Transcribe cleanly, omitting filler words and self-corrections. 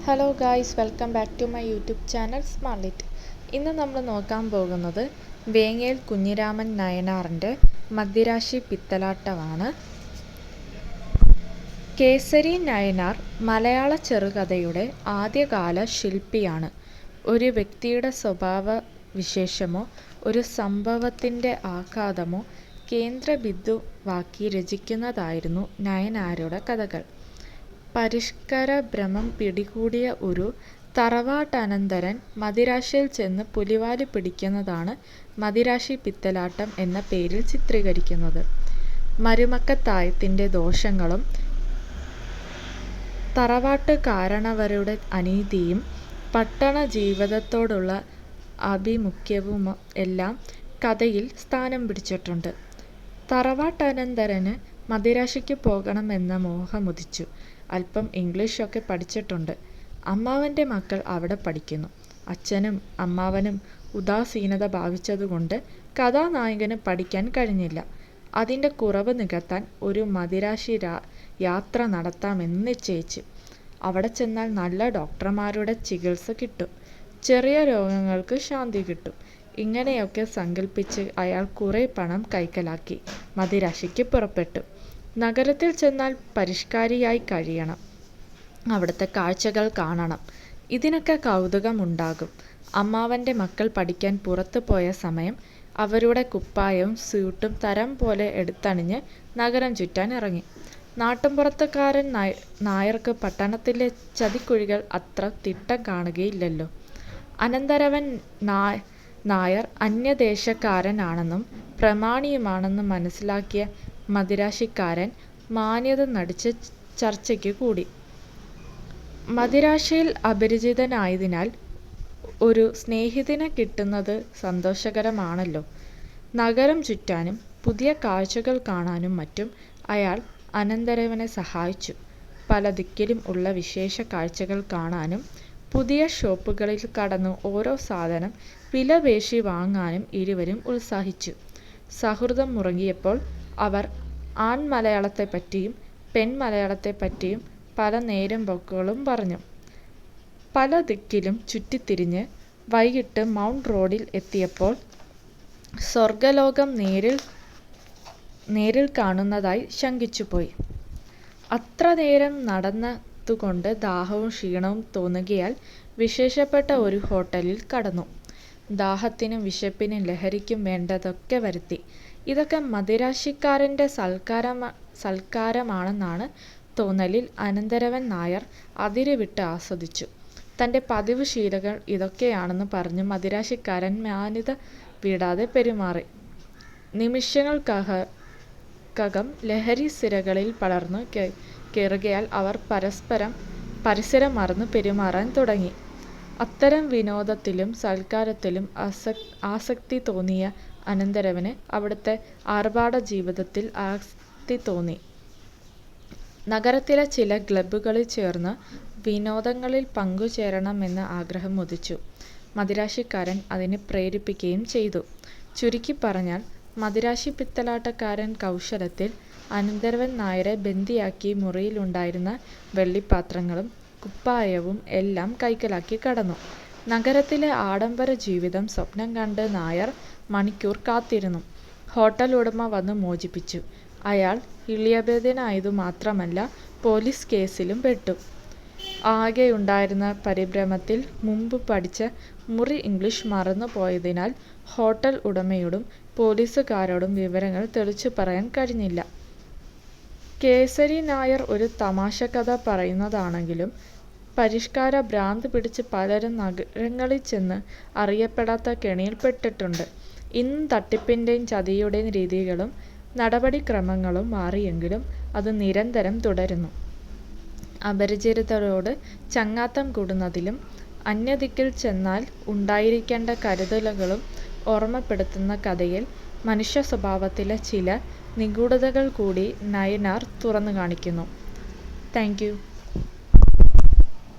Hello guys, welcome back to my YouTube channel smart. ഇന്ന് നമ്മൾ നോക്കാൻ പോകുന്നത് വേങ്ങേൽ കുഞ്ഞിരാമൻ നയനാറിൻ്റെ മദിരാശി പിത്തലാട്ടമാണ്. കേസരി നയനാർ മലയാള ചെറുകഥയുടെ ആദ്യകാല ശില്പിയാണ്. ഒരു വ്യക്തിയുടെ സ്വഭാവ വിശേഷമോ ഒരു സംഭവത്തിൻ്റെ ആഘാതമോ കേന്ദ്രബിന്ദുവാക്കി രചിക്കുന്നതായിരുന്നു നയനാരുടെ കഥകൾ. പരിഷ്കര ഭ്രമം പിടികൂടിയ ഒരു തറവാട്ടനന്തരൻ മദിരാശിയിൽ ചെന്ന് പുലിവാല് പിടിക്കുന്നതാണ് മദിരാശി പിത്തലാട്ടം എന്ന പേരിൽ ചിത്രീകരിക്കുന്നത്. മരുമക്കത്തായത്തിൻ്റെ ദോഷങ്ങളും തറവാട്ടുകാരണവരുടെ അനീതിയും പട്ടണ ജീവിതത്തോടുള്ള ആഭിമുഖ്യവും എല്ലാം കഥയിൽ സ്ഥാനം പിടിച്ചിട്ടുണ്ട്. തറവാട്ടനന്തരന് മദിരാശിക്ക് പോകണമെന്ന മോഹമുദിച്ചു. അല്പം ഇംഗ്ലീഷൊക്കെ പഠിച്ചിട്ടുണ്ട്. അമ്മാവൻ്റെ മക്കൾ അവിടെ പഠിക്കുന്നു. അച്ഛനും അമ്മാവനും ഉദാസീനത ഭാവിച്ചതുകൊണ്ട് കഥാനായകന് പഠിക്കാൻ കഴിഞ്ഞില്ല. അതിൻ്റെ കുറവ് നികത്താൻ ഒരു മദിരാശി യാത്ര നടത്താമെന്ന് നിശ്ചയിച്ചു. അവിടെ ചെന്നാൽ നല്ല ഡോക്ടർമാരുടെ ചികിത്സ കിട്ടും, ചെറിയ രോഗങ്ങൾക്ക് ശാന്തി കിട്ടും. ഇങ്ങനെയൊക്കെ സങ്കല്പിച്ച് അയാൾ കുറേ പണം കൈക്കലാക്കി മദിരാശിക്ക് പുറപ്പെട്ടു. നഗരത്തിൽ ചെന്നാൽ പരിഷ്കാരിയായി കഴിയണം, അവിടുത്തെ കാഴ്ചകൾ കാണണം. ഇതിനൊക്കെ കൗതുകമുണ്ടാകും. അമ്മാവൻ്റെ മക്കൾ പഠിക്കാൻ പുറത്തു പോയ സമയം അവരുടെ കുപ്പായവും സ്യൂട്ടും തരം പോലെ എടുത്തണിഞ്ഞ് നഗരം ചുറ്റാൻ ഇറങ്ങി. നാട്ടുമ്പുറത്തുകാരൻ നായർക്ക് പട്ടണത്തിലെ ചതിക്കുഴികൾ അത്ര തിട്ടം കാണുകയില്ലല്ലോ. അനന്തരവൻ നായർ അന്യദേശക്കാരനാണെന്നും പ്രമാണിയുമാണെന്നും മനസ്സിലാക്കിയ മദിരാശിക്കാരൻ മാന്യത നടിച്ച് ചർച്ചയ്ക്ക് കൂടി. മദിരാശിയിൽ അപരിചിതനായതിനാൽ ഒരു സ്നേഹിതനെ കിട്ടുന്നത് സന്തോഷകരമാണല്ലോ. നഗരം ചുറ്റാനും പുതിയ കാഴ്ചകൾ കാണാനും മറ്റും അയാൾ അനന്തരവനെ സഹായിച്ചു. പല ദിക്കിലും ഉള്ള വിശേഷ കാഴ്ചകൾ കാണാനും പുതിയ ഷോപ്പുകളിൽ കടന്ന് ഓരോ സാധനം വിലപേശി വാങ്ങാനും ഇരുവരും ഉത്സാഹിച്ചു. സൗഹൃദം മുറുകിയപ്പോൾ അവർ ആൺമലയാളത്തെപ്പറ്റിയും പെൺമലയാളത്തെപ്പറ്റിയും പല നേരം പോക്കുകളും പറഞ്ഞു. പല ദിക്കിലും ചുറ്റിത്തിരിഞ്ഞ് വൈകിട്ട് മൗണ്ട് റോഡിൽ എത്തിയപ്പോൾ സ്വർഗലോകം നേരിൽ കാണുന്നതായി ശങ്കിച്ചുപോയി. അത്ര നേരം നടന്നതുകൊണ്ട് ദാഹവും ക്ഷീണവും തോന്നുകയാൽ വിശേഷപ്പെട്ട ഒരു ഹോട്ടലിൽ കടന്നു. ദാഹത്തിനും വിശപ്പിനും ലഹരിക്കും വേണ്ടതൊക്കെ വരുത്തി. ഇതൊക്കെ മദിരാശിക്കാരൻ്റെ സൽക്കാരമാണെന്നാണ് തോന്നലിൽ അനന്തരവൻ നായർ അതിരുവിട്ട് ആസ്വദിച്ചു. തൻ്റെ പതിവ് ശീലങ്ങൾ ഇതൊക്കെയാണെന്ന് പറഞ്ഞ് മദിരാശിക്കാരൻ മാന്യത വിടാതെ പെരുമാറി. നിമിഷങ്ങൾക്കകം ലഹരി സിരകളിൽ പടർന്നു കയറുകയാൽ അവർ പരിസരം മറന്ന് പെരുമാറാൻ തുടങ്ങി. അത്തരം വിനോദത്തിലും സൽക്കാരത്തിലും ആസക്തി തോന്നിയ അനന്തരവന് അവിടുത്തെ ആർഭാട ജീവിതത്തിൽ ആസക്തി തോന്നി. നഗരത്തിലെ ചില ക്ലബ്ബുകളിൽ ചേർന്ന് വിനോദങ്ങളിൽ പങ്കുചേരണമെന്ന ആഗ്രഹം ഉദിച്ചു. മദിരാശിക്കാരൻ അതിനെ പ്രേരിപ്പിക്കുകയും ചെയ്തു. ചുരുക്കി പറഞ്ഞാൽ മദിരാശി പിത്തലാട്ടക്കാരൻ കൗശലത്തിൽ അനന്തരവൻ നായരെ ബന്ദിയാക്കി മുറിയിലുണ്ടായിരുന്ന വെള്ളിപ്പാത്രങ്ങളും കുപ്പായവും എല്ലാം കൈക്കലാക്കി കടന്നു. നഗരത്തിലെ ആഡംബര ജീവിതം സ്വപ്നം കണ്ട് നായർ മണിക്കൂർ കാത്തിരുന്നു. ഹോട്ടൽ ഉടമ വന്ന് മോചിപ്പിച്ചു. അയാൾ ഇളിയഭേദനായതു മാത്രമല്ല, പോലീസ് കേസിലും പെട്ടു. ആകെയുണ്ടായിരുന്ന പരിഭ്രമത്തിൽ മുമ്പ് പഠിച്ച മുറി ഇംഗ്ലീഷ് മറന്നു പോയതിനാൽ ഹോട്ടൽ ഉടമയോടും പോലീസുകാരോടും വിവരങ്ങൾ തെളിച്ചു പറയാൻ കഴിഞ്ഞില്ല. കേസരി നായർ ഒരു തമാശക്കഥ പറയുന്നതാണെങ്കിലും പരിഷ്കാര ഭ്രാന്ത് പിടിച്ച് പലരും നഗരങ്ങളിൽ ചെന്ന് അറിയപ്പെടാത്ത കെണിയിൽപ്പെട്ടിട്ടുണ്ട്. ഇന്നും തട്ടിപ്പിൻ്റെയും ചതിയുടെയും രീതികളും നടപടിക്രമങ്ങളും മാറിയെങ്കിലും അത് നിരന്തരം തുടരുന്നു. അപരിചിതരോട് ചങ്ങാത്തം കൂടുന്നതിലും അന്യദിക്കിൽ ചെന്നാൽ ഉണ്ടായിരിക്കേണ്ട കരുതലുകളും ഓർമ്മപ്പെടുത്തുന്ന കഥയിൽ മനുഷ്യ സ്വഭാവത്തിലെ ചില നിഗൂഢതകൾ കൂടി നയനാർ തുറന്നു കാണിക്കുന്നു. Thank you.